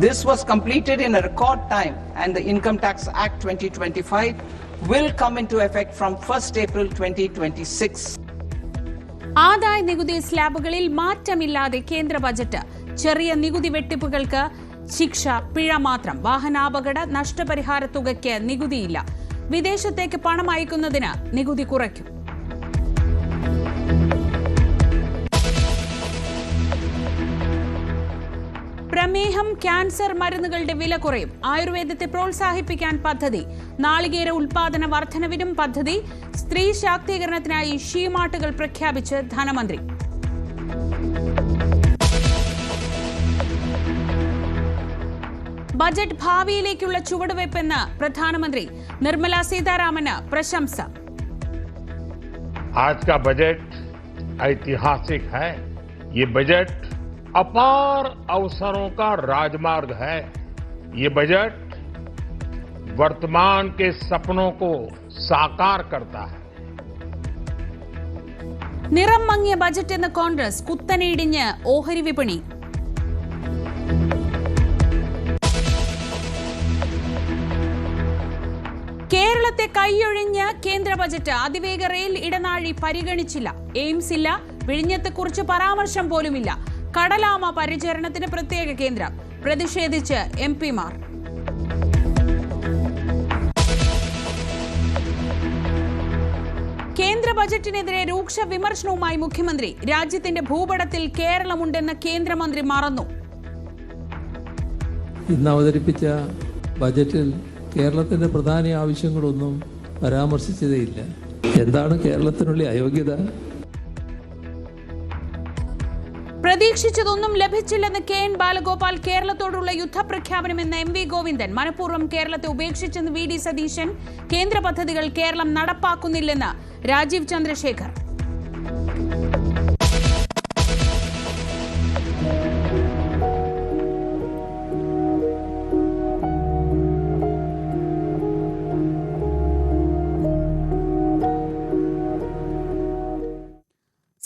This was completed in a record time, and the Income Tax Act 2025 will come into effect from 1st April 2026. ആദായ നികുതി സ്ലാബുകളിൽ മാറ്റമില്ലാതെ കേന്ദ്ര budget. ചെറിയ നികുതി വെട്ടിപ്പുകൾക്ക് ശിക്ഷ, പിഴ മാത്രം. വാഹനാപകട നഷ്ടപരിഹാര തുകയ്ക്ക് നികുതിയില്ല. വിദേശത്തേക്ക് പണം അയക്കുന്നതിന് നികുതി കുറയ്ക്കും. പ്രമേഹം, ക്യാൻസർ മരുന്നുകളുടെ വില കുറയും. ആയുർവേദത്തെ പ്രോത്സാഹിപ്പിക്കാൻ പദ്ധതി. നാളികേര ഉൽപാദന വർധനവിനും പദ്ധതി. സ്ത്രീ ശാക്തീകരണത്തിനായി ഷീമാട്ടുകൾ പ്രഖ്യാപിച്ച് ധനമന്ത്രി. ബജറ്റ് ഭാവിയിലേക്കുള്ള ചുവടുവയ്പ്പെന്ന് പ്രധാനമന്ത്രി. നിർമ്മല സീതാരാമന് പ്രശംസ. आज का बजट ऐतिहासिक है. ये बजट अपार अवसरों का राजमार्ग है. ये बजट वर्तमान के सपनों को साकार करता है. നിറം മങ്ങിയ ബജറ്റ് എന്ന കോൺഗ്രസ്. കുത്തനെ ഇടിഞ്ഞ് ഓഹരി വിപണി. കേരളത്തെ കൈയൊഴിഞ്ഞ് കേന്ദ്ര ബജറ്റ്. അതിവേഗ റെയിൽ ഇടനാഴി പരിഗണിച്ചില്ല. എയിംസ് ഇല്ല. വിഴിഞ്ഞത്തെക്കുറിച്ച് പരാമർശം പോലുമില്ല. കടലാമ പരിചരണത്തിന് പ്രത്യേക കേന്ദ്രം. പ്രതിഷേധിച്ച് എംപിമാർ. കേന്ദ്ര ബജറ്റിനെതിരെ രൂക്ഷ വിമർശനവുമായി മുഖ്യമന്ത്രി. രാജ്യത്തിന്റെ ഭൂപടത്തിൽ കേരളമുണ്ടെന്ന് കേന്ദ്രമന്ത്രി മറന്നു. ഇന്ന് അവതരിപ്പിച്ച ബജറ്റിൽ കേരളത്തിന്റെ പ്രധാന ആവശ്യങ്ങളൊന്നും പരാമർശിച്ചതേയില്ല. എന്താണ് കേരളത്തിനുള്ള അയോഗ്യത? പ്രതീക്ഷിച്ചതൊന്നും ലഭിച്ചില്ലെന്ന് കെ.എൻ. ബാലഗോപാൽ. കേരളത്തോടുള്ള യുദ്ധപ്രഖ്യാപനമെന്ന് എം.വി. ഗോവിന്ദൻ. മനഃപൂർവ്വം കേരളത്തെ ഉപേക്ഷിച്ചെന്ന് വി.ഡി. സതീശൻ. കേന്ദ്ര പദ്ധതികൾ കേരളം നടപ്പാക്കുന്നില്ലെന്ന് രാജീവ് ചന്ദ്രശേഖർ.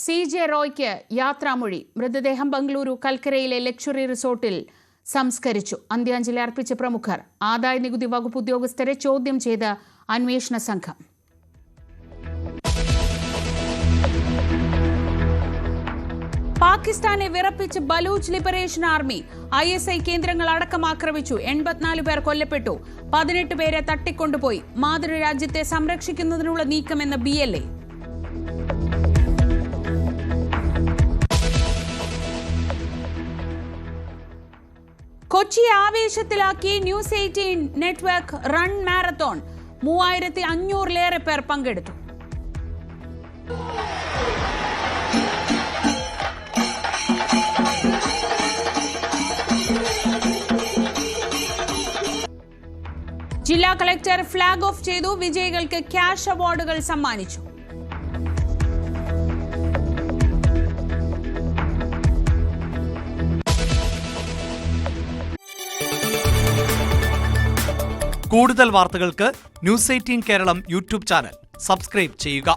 സി.ജെ. റോയ്ക്ക് യാത്രാമൊഴി. മൃതദേഹം ബംഗളൂരു കൽക്കരയിലെ ലക്ഷറി റിസോർട്ടിൽ സംസ്കരിച്ചു. അന്ത്യാഞ്ജലി അർപ്പിച്ച പ്രമുഖർ. ആദായ നികുതി വകുപ്പ് ഉദ്യോഗസ്ഥരെ ചോദ്യം ചെയ്ത് അന്വേഷണ സംഘം. പാകിസ്ഥാനെ വിറപ്പിച്ച് ബലൂച്ച് ലിബറേഷൻ ആർമി. ISI കേന്ദ്രങ്ങൾ അടക്കം ആക്രമിച്ചു. 84 പേർ കൊല്ലപ്പെട്ടു. 18 പേരെ തട്ടിക്കൊണ്ടുപോയി. മാതൃരാജ്യത്തെ സംരക്ഷിക്കുന്നതിനുള്ള നീക്കമെന്ന് BLA. കൊച്ചിയെ ആവേശത്തിലാക്കി ന്യൂസ് 18 നെറ്റ്വർക്ക് റൺ മാരത്തോൺ. 3500-ലേറെ പേർ പങ്കെടുത്തു. ജില്ലാ കളക്ടർ ഫ്ലാഗ് ഓഫ് ചെയ്തു. വിജയികൾക്ക് ക്യാഷ് അവാർഡുകൾ സമ്മാനിച്ചു. കൂടുതൽ വാർത്തകൾക്ക് news 18 Keralam YouTube channel subscribe ചെയ്യുക.